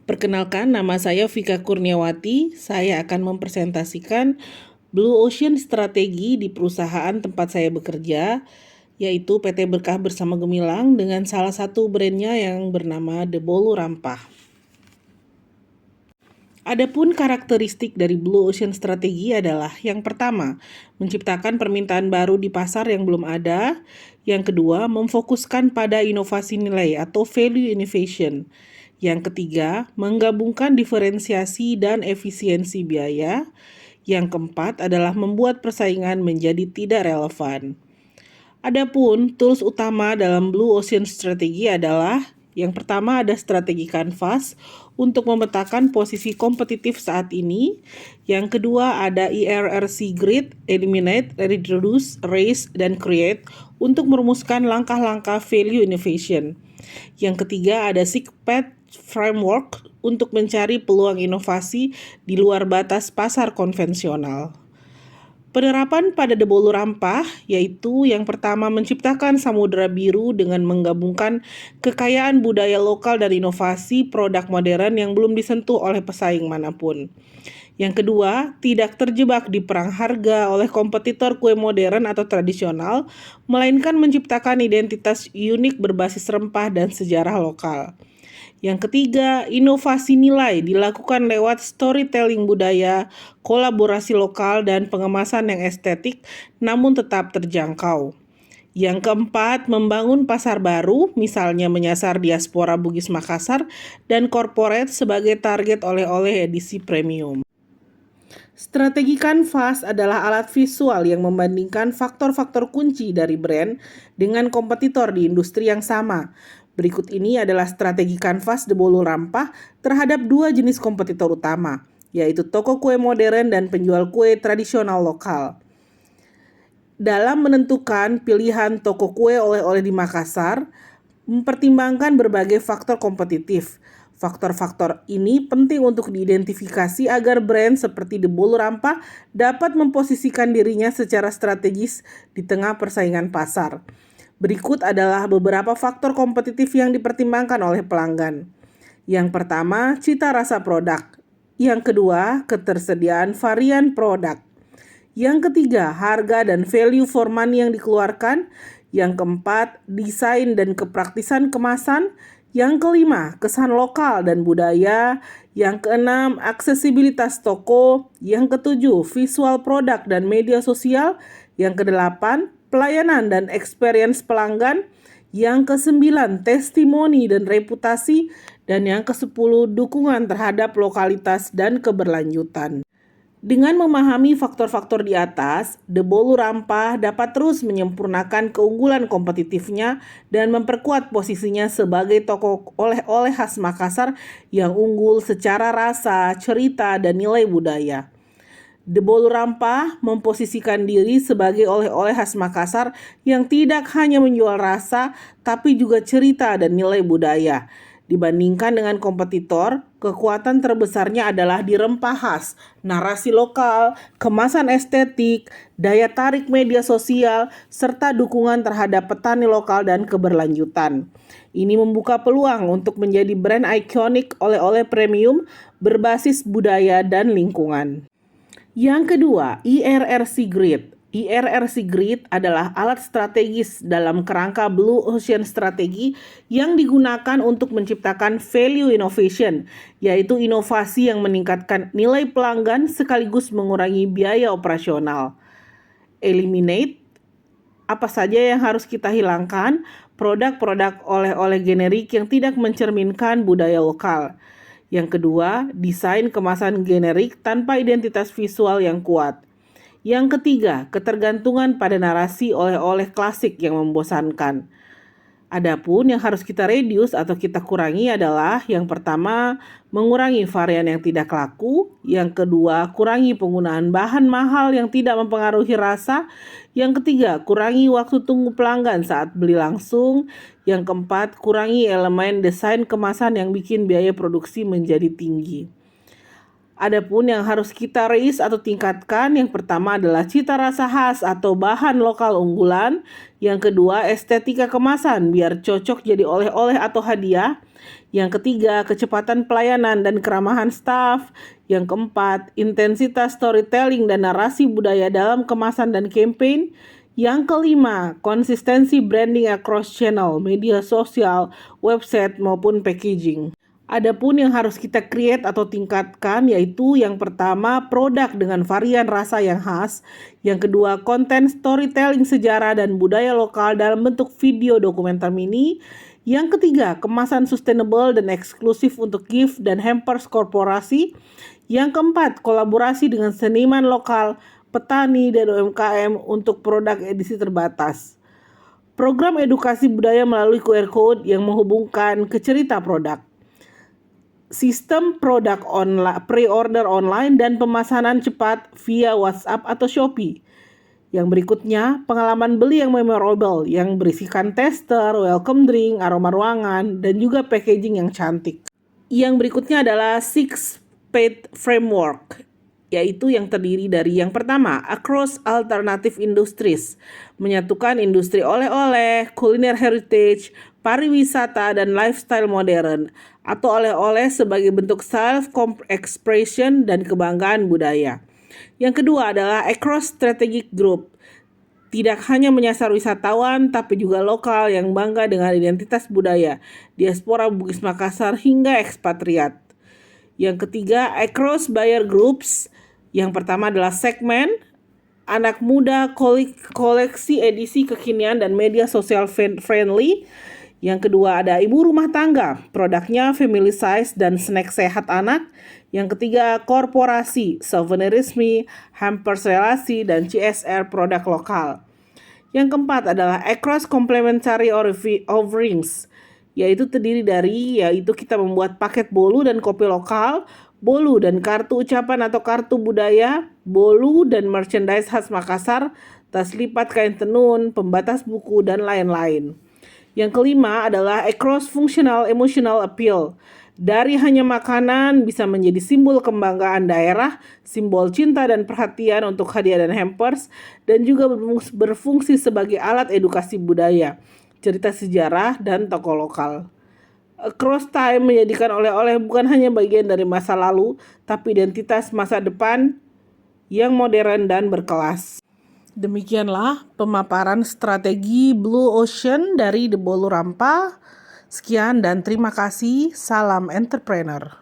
Perkenalkan, nama saya Vika Kurniawati. Saya akan mempresentasikan Blue Ocean Strategi di perusahaan tempat saya bekerja, yaitu PT Berkah Bersama Gemilang dengan salah satu brandnya yang bernama The Bolu Rampah. Adapun karakteristik dari Blue Ocean Strategi adalah yang pertama, menciptakan permintaan baru di pasar yang belum ada. Yang kedua, memfokuskan pada inovasi nilai atau value innovation. Yang ketiga, menggabungkan diferensiasi dan efisiensi biaya. Yang keempat adalah membuat persaingan menjadi tidak relevan. Adapun tools utama dalam Blue Ocean Strategi adalah yang pertama ada strategi kanvas untuk memetakan posisi kompetitif saat ini. Yang kedua ada IRRC Grid, Eliminate, Reduce, Raise, dan Create untuk merumuskan langkah-langkah value innovation. Yang ketiga ada SIGPAD Framework untuk mencari peluang inovasi di luar batas pasar konvensional. Penerapan pada The Bolu Rampah yaitu yang pertama menciptakan samudera biru dengan menggabungkan kekayaan budaya lokal dan inovasi produk modern yang belum disentuh oleh pesaing manapun. Yang kedua, tidak terjebak di perang harga oleh kompetitor kue modern atau tradisional, melainkan menciptakan identitas unik berbasis rempah dan sejarah lokal. Yang ketiga, inovasi nilai dilakukan lewat storytelling budaya, kolaborasi lokal, dan pengemasan yang estetik namun tetap terjangkau. Yang keempat, membangun pasar baru, misalnya menyasar diaspora Bugis Makassar dan corporate sebagai target oleh-oleh edisi premium. Strategi kanvas adalah alat visual yang membandingkan faktor-faktor kunci dari brand dengan kompetitor di industri yang sama. Berikut ini adalah strategi kanvas The Bolu Rampah terhadap dua jenis kompetitor utama, yaitu toko kue modern dan penjual kue tradisional lokal. Dalam menentukan pilihan toko kue oleh-oleh di Makassar, mempertimbangkan berbagai faktor kompetitif. Faktor-faktor ini penting untuk diidentifikasi agar brand seperti The Bolu Rampah dapat memposisikan dirinya secara strategis di tengah persaingan pasar. Berikut adalah beberapa faktor kompetitif yang dipertimbangkan oleh pelanggan. Yang pertama, cita rasa produk. Yang kedua, ketersediaan varian produk. Yang ketiga, harga dan value for money yang dikeluarkan. Yang keempat, desain dan kepraktisan kemasan. Yang kelima, kesan lokal dan budaya. Yang keenam, aksesibilitas toko. Yang ketujuh, visual produk dan media sosial. Yang kedelapan, pelayanan dan experience pelanggan. Yang kesembilan, testimoni dan reputasi. Dan yang kesepuluh, dukungan terhadap lokalitas dan keberlanjutan. Dengan memahami faktor-faktor di atas, The Bolu Rampah dapat terus menyempurnakan keunggulan kompetitifnya dan memperkuat posisinya sebagai toko oleh-oleh khas Makassar yang unggul secara rasa, cerita, dan nilai budaya. The Bolu Rampah memposisikan diri sebagai oleh-oleh khas Makassar yang tidak hanya menjual rasa, tapi juga cerita dan nilai budaya. Dibandingkan dengan kompetitor, kekuatan terbesarnya adalah di rempah khas, narasi lokal, kemasan estetik, daya tarik media sosial, serta dukungan terhadap petani lokal dan keberlanjutan. Ini membuka peluang untuk menjadi brand ikonik oleh-oleh premium berbasis budaya dan lingkungan. Yang kedua, IRRC Grid. IRRC Grid adalah alat strategis dalam kerangka Blue Ocean Strategi yang digunakan untuk menciptakan value innovation, yaitu inovasi yang meningkatkan nilai pelanggan sekaligus mengurangi biaya operasional. Eliminate, apa saja yang harus kita hilangkan? Produk-produk oleh-oleh generik yang tidak mencerminkan budaya lokal. Yang kedua, desain kemasan generik tanpa identitas visual yang kuat. Yang ketiga, ketergantungan pada narasi oleh-oleh klasik yang membosankan. Adapun yang harus kita reduce atau kita kurangi adalah yang pertama, mengurangi varian yang tidak laku. Yang kedua, kurangi penggunaan bahan mahal yang tidak mempengaruhi rasa. Yang ketiga, kurangi waktu tunggu pelanggan saat beli langsung. Yang keempat, kurangi elemen desain kemasan yang bikin biaya produksi menjadi tinggi. Adapun yang harus kita raise atau tingkatkan, yang pertama adalah cita rasa khas atau bahan lokal unggulan. Yang kedua, estetika kemasan biar cocok jadi oleh-oleh atau hadiah. Yang ketiga, kecepatan pelayanan dan keramahan staf. Yang keempat, intensitas storytelling dan narasi budaya dalam kemasan dan campaign. Yang kelima, konsistensi branding across channel, media sosial, website maupun packaging. Adapun yang harus kita create atau tingkatkan yaitu yang pertama produk dengan varian rasa yang khas, yang kedua konten storytelling sejarah dan budaya lokal dalam bentuk video dokumenter mini, yang ketiga kemasan sustainable dan eksklusif untuk gift dan hampers korporasi, yang keempat kolaborasi dengan seniman lokal, petani dan UMKM untuk produk edisi terbatas. Program edukasi budaya melalui QR Code yang menghubungkan ke cerita produk. Sistem produk online, pre-order online dan pemesanan cepat via WhatsApp atau Shopee. Yang berikutnya, pengalaman beli yang memorable yang berisikan tester, welcome drink, aroma ruangan, dan juga packaging yang cantik. Yang berikutnya adalah 6P Framework, yaitu yang terdiri dari yang pertama, across alternative industries, menyatukan industri oleh-oleh, kuliner heritage, pariwisata, dan lifestyle modern, atau oleh-oleh sebagai bentuk self-expression dan kebanggaan budaya. Yang kedua adalah across strategic group, tidak hanya menyasar wisatawan, tapi juga lokal yang bangga dengan identitas budaya, diaspora Bugis Makassar hingga ekspatriat. Yang ketiga, across buyer groups. Yang pertama adalah segmen anak muda, koleksi edisi kekinian dan media sosial friendly. Yang kedua ada ibu rumah tangga, produknya family size dan snack sehat anak. Yang ketiga korporasi, souvenirisme, hampers relasi, dan CSR produk lokal. Yang keempat adalah across complementary offerings, yaitu terdiri dari kita membuat paket bolu dan kopi lokal, bolu dan kartu ucapan atau kartu budaya, bolu dan merchandise khas Makassar, tas lipat kain tenun, pembatas buku, dan lain-lain. Yang kelima adalah across functional emotional appeal. Dari hanya makanan bisa menjadi simbol kebanggaan daerah, simbol cinta dan perhatian untuk hadiah dan hampers, dan juga berfungsi sebagai alat edukasi budaya, cerita sejarah, dan tokoh lokal. Across time menjadikan oleh-oleh bukan hanya bagian dari masa lalu, tapi identitas masa depan yang modern dan berkelas. Demikianlah pemaparan strategi Blue Ocean dari The Bolu Rampa. Sekian dan terima kasih. Salam entrepreneur.